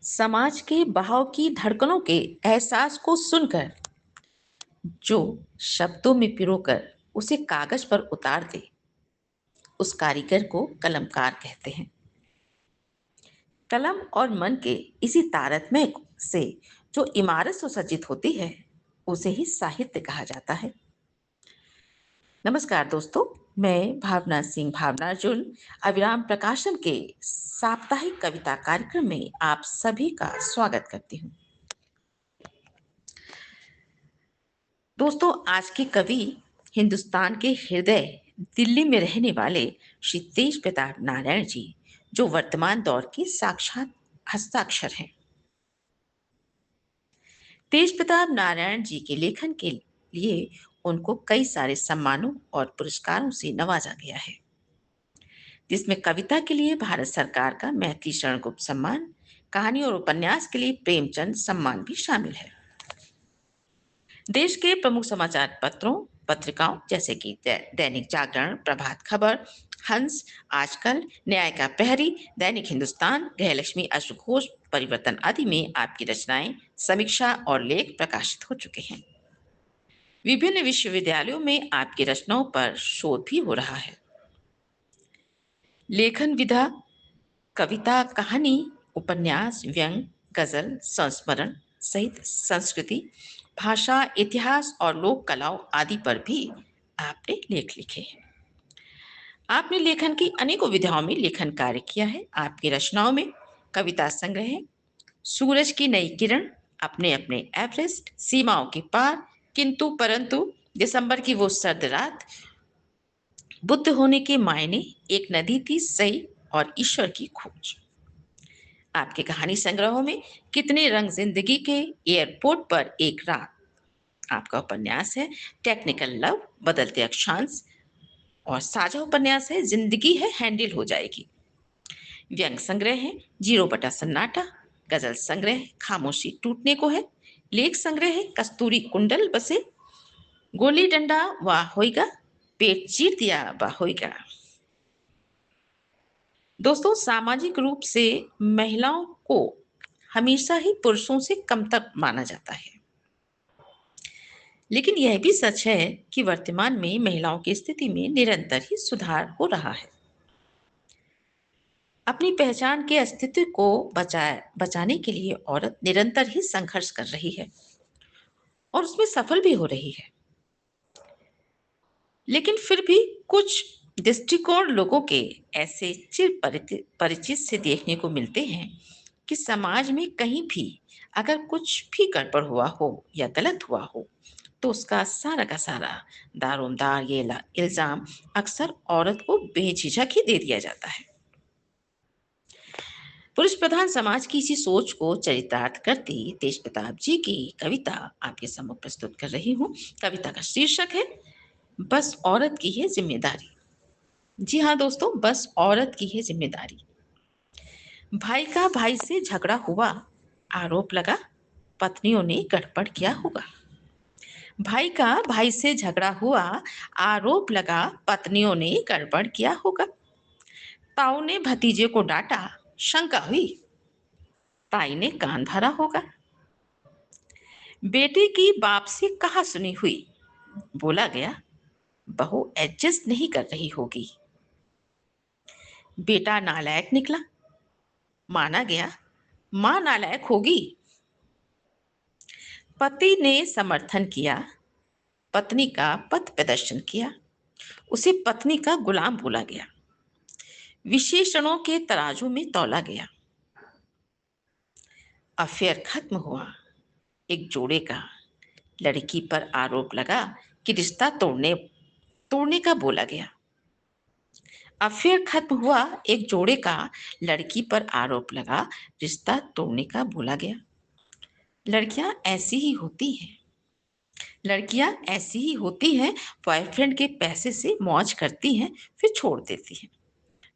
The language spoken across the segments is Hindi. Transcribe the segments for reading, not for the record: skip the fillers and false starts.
समाज के बहाव की धड़कनों के एहसास को सुनकर जो शब्दों में पिरोकर उसे कागज पर उतार दे, उस कारीगर को कलमकार कहते हैं। कलम और मन के इसी तारतम्य से जो इमारत सुसज्जित होती है, उसे ही साहित्य कहा जाता है। नमस्कार दोस्तों, मैं भावना सिंह भावनार्जुन अविराम प्रकाशन के साप्ताहिक कविता कार्यक्रम में आप सभी का स्वागत करती हूँ। दोस्तों, आज के कवि हिंदुस्तान के हृदय दिल्ली में रहने वाले श्री तेज प्रताप नारायण जी, जो वर्तमान दौर के साक्षात हस्ताक्षर हैं। तेज प्रताप नारायण जी के लेखन के लिए उनको कई सारे सम्मानों और पुरस्कारों से नवाजा गया है, जिसमें कविता के लिए भारत सरकार का मैथिली शरण गुप्त सम्मान, कहानी और उपन्यास के लिए प्रेमचंद सम्मान भी शामिल है। देश के प्रमुख समाचार पत्रों पत्रिकाओं जैसे कि दैनिक जागरण, प्रभात खबर, हंस, आजकल, न्याय का प्रहरी, दैनिक हिंदुस्तान, गृहलक्ष्मी, अश्वघोष, परिवर्तन आदि में आपकी रचनाएं, समीक्षा और लेख प्रकाशित हो चुके हैं। विभिन्न विश्वविद्यालयों में आपकी रचनाओं पर शोध भी हो रहा है। लेखन विधा कविता, कहानी, उपन्यास, व्यंग, गजल, संस्मरण सहित संस्कृति, भाषा, इतिहास और लोक कलाओं आदि पर भी आपने लेख लिखे हैं। आपने लेखन की अनेकों विधाओं में लेखन कार्य किया है। आपकी रचनाओं में कविता संग्रह है सूरज की नई किरण, अपने अपने एवरेस्ट, सीमाओं के पार, किंतु परंतु, दिसंबर की वो सर्द रात, बुद्ध होने के मायने, एक नदी थी सही और ईश्वर की खोज। आपके कहानी संग्रहों में कितने रंग जिंदगी के, एयरपोर्ट पर एक रात। आपका उपन्यास है टेक्निकल लव, बदलते अक्षांश, और साझा उपन्यास है जिंदगी है हैंडल हो जाएगी। व्यंग संग्रह है जीरो बटा सन्नाटा, गजल संग्रह है खामोशी टूटने को है, लेख संग्रह है कस्तूरी कुंडल बसे, गोली डंडा वाह होएगा, पेट चीर दिया वाह होएगा। दोस्तों, सामाजिक रूप से महिलाओं को हमेशा ही पुरुषों से कमतर माना जाता है, लेकिन यह भी सच है कि वर्तमान में महिलाओं की स्थिति में निरंतर ही सुधार हो रहा है। अपनी पहचान के अस्तित्व को बचाने के लिए औरत निरंतर ही संघर्ष कर रही है और उसमें सफल भी हो रही है। लेकिन फिर भी कुछ दृष्टिकोण लोगों के ऐसे चिर परिचित से देखने को मिलते हैं कि समाज में कहीं भी अगर कुछ भी गड़बड़ हुआ हो या गलत हुआ हो, तो उसका सारा का सारा दारोमदार ये इल्जाम अक्सर औरत को बेझिझक ही दे दिया जाता है। पुरुष प्रधान समाज की इसी सोच को चरितार्थ करती तेज प्रताप जी की कविता आपके सम्मुख प्रस्तुत कर रही हूँ। कविता का शीर्षक है बस औरत की है जिम्मेदारी। जी हाँ दोस्तों, बस औरत की है जिम्मेदारी। भाई का भाई से झगड़ा हुआ, आरोप लगा पत्नियों ने गड़बड़ किया होगा। भाई का भाई से झगड़ा हुआ, आरोप लगा पत्नियों ने गड़बड़ किया होगा। ताऊ ने भतीजे को डांटा, शंका हुई ताई ने कान भरा होगा। बेटे की बाप से कहा सुनी हुई, बोला गया बहू एडजस्ट नहीं कर रही होगी। बेटा नालायक निकला, माना गया मां नालायक होगी। पति ने समर्थन किया, पत्नी का पथ प्रदर्शन किया, उसे पत्नी का गुलाम बोला गया। विशेषणों के तराजू में तौला गया। अफेयर खत्म हुआ एक जोड़े का, लड़की पर आरोप लगा कि रिश्ता तोड़ने तोड़ने का बोला गया। अफेयर खत्म हुआ एक जोड़े का, लड़की पर आरोप लगा रिश्ता तोड़ने का बोला गया। लड़कियां ऐसी ही होती हैं। लड़कियां ऐसी ही होती हैं, बॉयफ्रेंड के पैसे से मौज करती हैं फिर छोड़ देती हैं।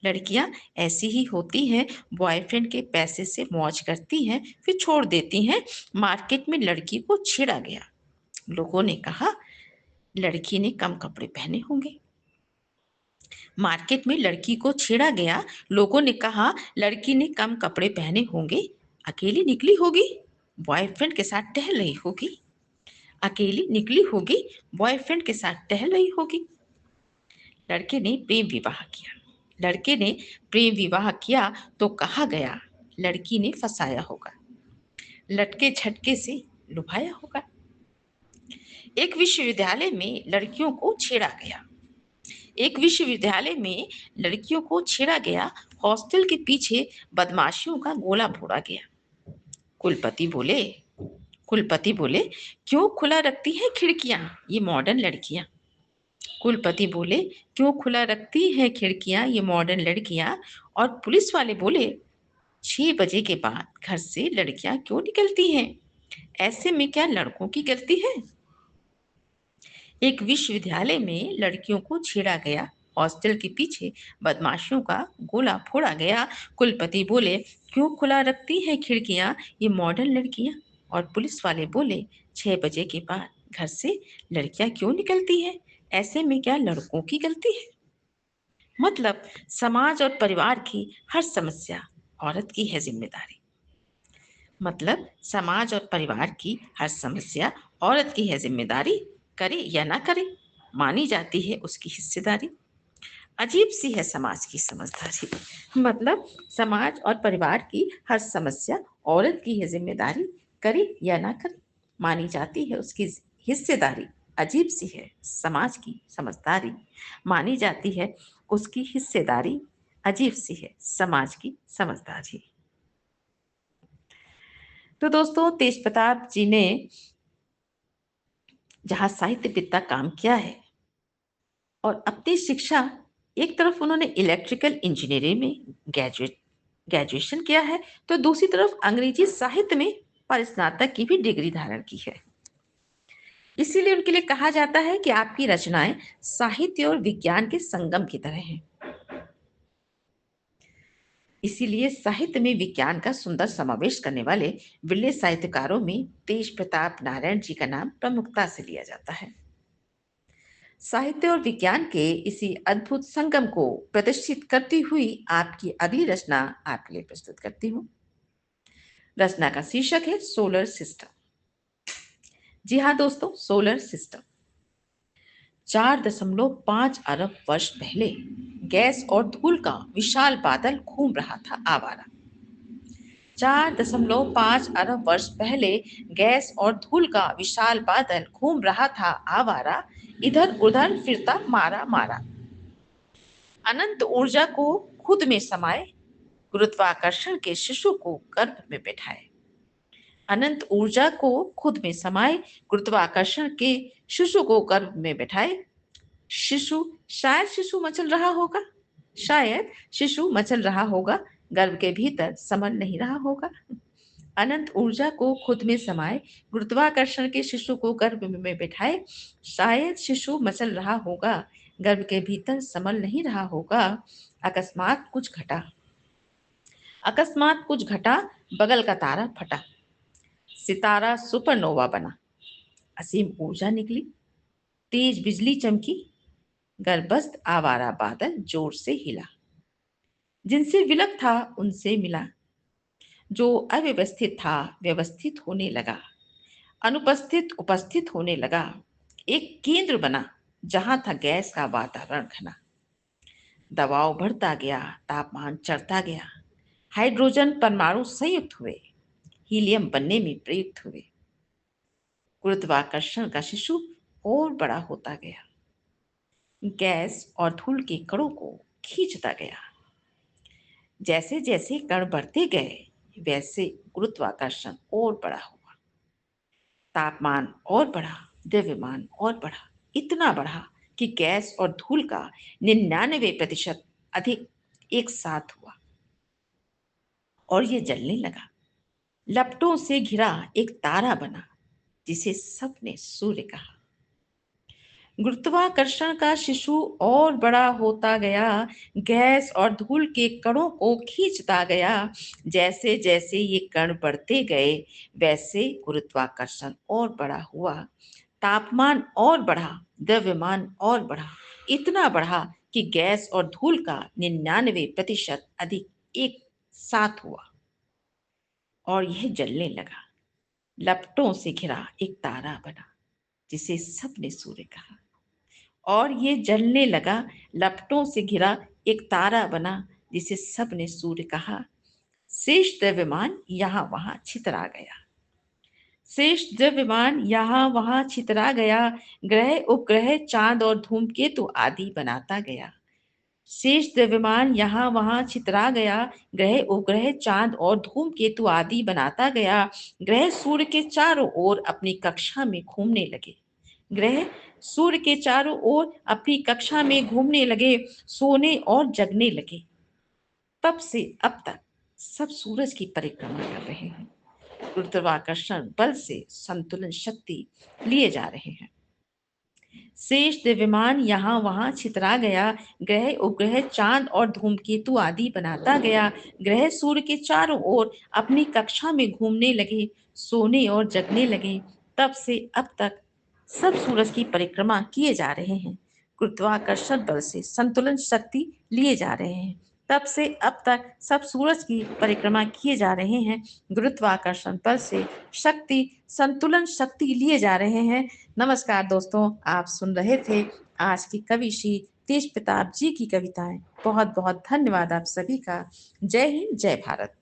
लड़कियां ऐसी ही होती हैं, बॉयफ्रेंड के पैसे से मौज करती हैं फिर छोड़ देती हैं। मार्केट में लड़की को छेड़ा गया, लोगों ने कहा लड़की ने कम कपड़े पहने होंगे। मार्केट में लड़की को छेड़ा गया, लोगों ने कहा लड़की ने कम कपड़े पहने होंगे। अकेली निकली होगी, बॉयफ्रेंड के साथ टहल रही होगी। अकेली निकली होगी, बॉयफ्रेंड के साथ टहल रही होगी। लड़के ने प्रेम विवाह किया। लड़के ने प्रेम विवाह किया तो कहा गया, लड़की ने फंसाया होगा, लटके झटके से लुभाया होगा। एक विश्वविद्यालय में लड़कियों को छेड़ा गया। एक विश्वविद्यालय में लड़कियों को छेड़ा गया। हॉस्टल के पीछे बदमाशियों का गोला फोड़ा गया। कुलपति बोले कुलपति बोले, क्यों खुला रखती हैं खिड़कियां ये मॉडर्न लड़कियां। कुलपति बोले, क्यों खुला रखती हैं खिड़कियां ये मॉडर्न लड़कियां। और पुलिस वाले बोले, 6 बजे के बाद घर से लड़कियां क्यों निकलती हैं, ऐसे में क्या लड़कों की गलती है। एक विश्वविद्यालय में लड़कियों को छेड़ा गया। हॉस्टल के पीछे बदमाशियों का गोला फोड़ा गया। कुलपति बोले, क्यों खुला रखती हैं खिड़कियां ये मॉडर्न लड़कियां। और पुलिस वाले बोले, 6 बजे के बाद घर से लड़कियां क्यों निकलती हैं, ऐसे में क्या लड़कों की गलती है। मतलब समाज और परिवार की हर समस्या औरत की है जिम्मेदारी। मतलब समाज और परिवार की हर समस्या औरत की है जिम्मेदारी, करे या ना करे मानी जाती है उसकी हिस्सेदारी। अजीब सी है समाज की समझदारी। मतलब समाज और परिवार की हर समस्या औरत की है जिम्मेदारी, करे या ना करे मानी जाती है उसकी हिस्सेदारी। अजीब सी है समाज की समझदारी, मानी जाती है उसकी हिस्सेदारी। अजीब सी है समाज की समझदारी। तो दोस्तों, तेज प्रताप जी ने जहाँ साहित्य पिता काम किया है और अपनी शिक्षा, एक तरफ उन्होंने इलेक्ट्रिकल इंजीनियरिंग में ग्रेजुएशन किया है, तो दूसरी तरफ अंग्रेजी साहित्य में परिस्नातक की भी डिग्री धारण की है। इसीलिए उनके लिए कहा जाता है कि आपकी रचनाएं साहित्य और विज्ञान के संगम की तरह हैं। इसीलिए साहित्य में विज्ञान का सुंदर समावेश करने वाले विरले साहित्यकारों में तेज प्रताप नारायण जी का नाम प्रमुखता से लिया जाता है। साहित्य और विज्ञान के इसी अद्भुत संगम को प्रदर्शित करती हुई आपकी अगली रचना आपके लिए प्रस्तुत करती हूँ। रचना का शीर्षक है सोलर सिस्टम। जी हाँ दोस्तों, सोलर सिस्टम। 4.5 अरब वर्ष पहले गैस और धूल का विशाल बादल घूम रहा था आवारा। 4.5 अरब वर्ष पहले गैस और धूल का विशाल बादल घूम रहा था आवारा, इधर उधर फिरता मारा मारा। अनंत ऊर्जा को खुद में समाये, गुरुत्वाकर्षण के शिशु को गर्भ में बैठाए। अनंत ऊर्जा को खुद में समाये, गुरुत्वाकर्षण के शिशु को गर्भ में बैठाए। शिशु मचल रहा होगा, शायद शिशु मचल रहा होगा, गर्भ के भीतर समल नहीं रहा होगा। अनंत ऊर्जा को खुद में समाये, गुरुत्वाकर्षण के शिशु को गर्भ में बैठाए। शायद शिशु मचल रहा होगा, गर्भ के भीतर समल नहीं रहा होगा। अकस्मात कुछ घटा, अकस्मात कुछ घटा, बगल का तारा फटा, सितारा सुपरनोवा बना। असीम ऊर्जा निकली, तेज बिजली चमकी, गर्भस्थ आवारा बादल जोर से हिला। जिनसे विलक था उनसे मिला, जो अव्यवस्थित था व्यवस्थित होने लगा, अनुपस्थित उपस्थित होने लगा। एक केंद्र बना जहां था गैस का वातावरण घना। दबाव बढ़ता गया, तापमान चढ़ता गया, हाइड्रोजन परमाणु संयुक्त हुए, हीलियम बनने में प्रयुक्त हुए। गुरुत्वाकर्षण का शिशु और बड़ा होता गया, गैस और धूल के कणों को खींचता गया। जैसे जैसे कण बढ़ते गए वैसे गुरुत्वाकर्षण और बड़ा हुआ, तापमान और बढ़ा, द्रव्यमान और बढ़ा, इतना बढ़ा कि गैस और धूल का 99% अधिक एक साथ हुआ और ये जलने लगा। लपटों से घिरा एक तारा बना जिसे सबने सूर्य कहा। गुरुत्वाकर्षण का शिशु और बड़ा होता गया, गैस और धूल के कणों को खींचता गया। जैसे जैसे ये कण बढ़ते गए वैसे गुरुत्वाकर्षण और बड़ा हुआ, तापमान और बढ़ा, द्रव्यमान और बढ़ा, इतना बढ़ा कि गैस और धूल का 99% अधिक एक साथ हुआ और यह जलने लगा। लपटों से घिरा एक तारा बना, जिसे सबने सूर्य कहा। और ये जलने लगा, लपटों से घिरा एक तारा बना, जिसे सबने सूर्य कहा। शेष द्रव्यमान यहाँ वहां छितरा गया। शेष द्रव्यमान यहाँ वहां छितरा गया। ग्रह उपग्रह चांद और धूमकेतु आदि बनाता गया। शेष द्रव्यमान यहाँ वहां छितरा गया। ग्रह उपग्रह चांद और धूमकेतु आदि बनाता गया। ग्रह सूर्य के चारों ओर अपनी कक्षा में घूमने लगे। ग्रह सूर्य के चारों ओर अपनी कक्षा में घूमने लगे, सोने और जगने लगे। तब से अब तक सब सूरज की परिक्रमा कर रहे हैं। गुरुत्वाकर्षण बल से संतुलन शक्ति लिए जा रहे हैं। शेष द्रव्यमान यहाँ वहां छितरा गया। ग्रह उपग्रह चांद और धूमकेतु आदि बनाता गया। ग्रह सूर्य के चारों ओर अपनी कक्षा में घूमने लगे, सोने और जगने लगे। तब से अब तक सब सूरज की परिक्रमा किए जा रहे हैं। गुरुत्वाकर्षण बल से संतुलन शक्ति लिए जा रहे हैं। तब से अब तक सब सूरज की परिक्रमा किए जा रहे हैं। गुरुत्वाकर्षण बल से शक्ति संतुलन शक्ति लिए जा रहे हैं। नमस्कार दोस्तों, आप सुन रहे थे आज की कवि श्री तेज प्रताप जी की कविताएं। बहुत बहुत धन्यवाद आप सभी का। जय हिंद, जय भारत।